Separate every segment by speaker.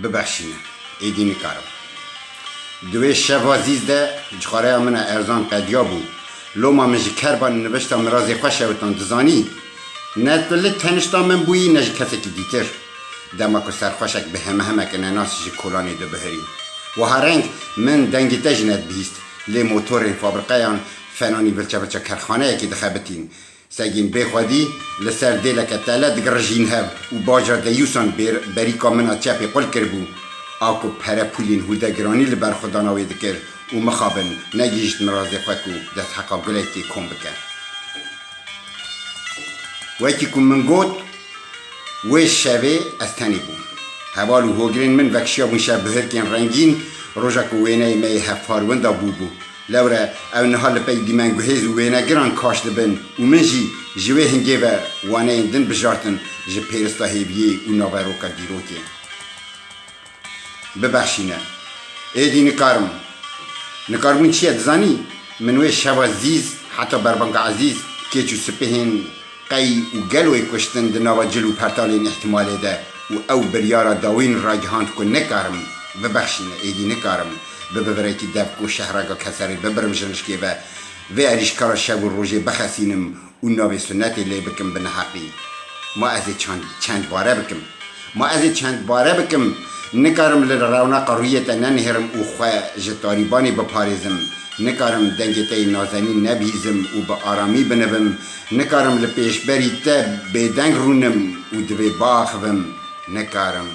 Speaker 1: ببخشینه ایدی نکارم دوی شب عزیز ده جخاره من ارزان قدیا بود لوما من کربان نوشتا مرازی خوش شوتان دزانی نتولی تنشتا من بویی نج کسی که دیتر دما که سرخوشک به همه کنه ناسش کلانی دو بهریم و هرنگ من دنگی تجند بیست لی موتور فابرقیان فنانی بلچه کرخانه یکی دخبتین سگین بخوادی لسر دیلک تالا دگرجین هب و باجر دیوسان بریکا منا چپی قل کربو آکو پره پولین هوده گرانی لبر خدا نوی دکر و مخابن نگیشت مرازی خوکو دست حقا گلیتی کن بکن ویکی کن من گوت ویش شبه از تنی بوم هوالو هوگرین من وکشیابون شب بهرکین رنگین روژا که وینه می هفارونده بو لورا او نهال پی دیمن گوهیز و وینه گران کاش لبن و من جوه هنگی و وانه اندن بجارتن جه پیرستا هیویه و ناوه روکا دیروکی ببخشینه ایدی نکاربون چیه دزانی منوی شو عزیز حتی بربنگ عزیز که چو سپهین قی و گلوی کشتن دناوا جلو پرتالین احتمالی ده و او بریارا داوین راگهاند کن نکارم ببخشینه ایدی نکارم ببرای که دب کو شهرگا کسری ببرم جنشکی و اریشکارا شب و روژه بخسینم و ناوی سنتی لی بکم بنحقی ما از چند باره بکم نکارم لروناق رویت ننهرم او خواه جتاریبانی بپارزم نکارم دنگتی نازنی نبیزم و با آرامی بنوم نکارم لپیشبری تا بیدنگ رونم و دوی باخوم نکارم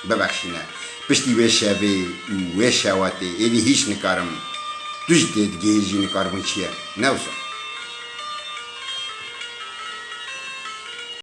Speaker 1: ببخشینه پشتی وی شوی و وی شواتی ایدی هیچ نکارم دوش دید گیجی نکارم چیه نوسا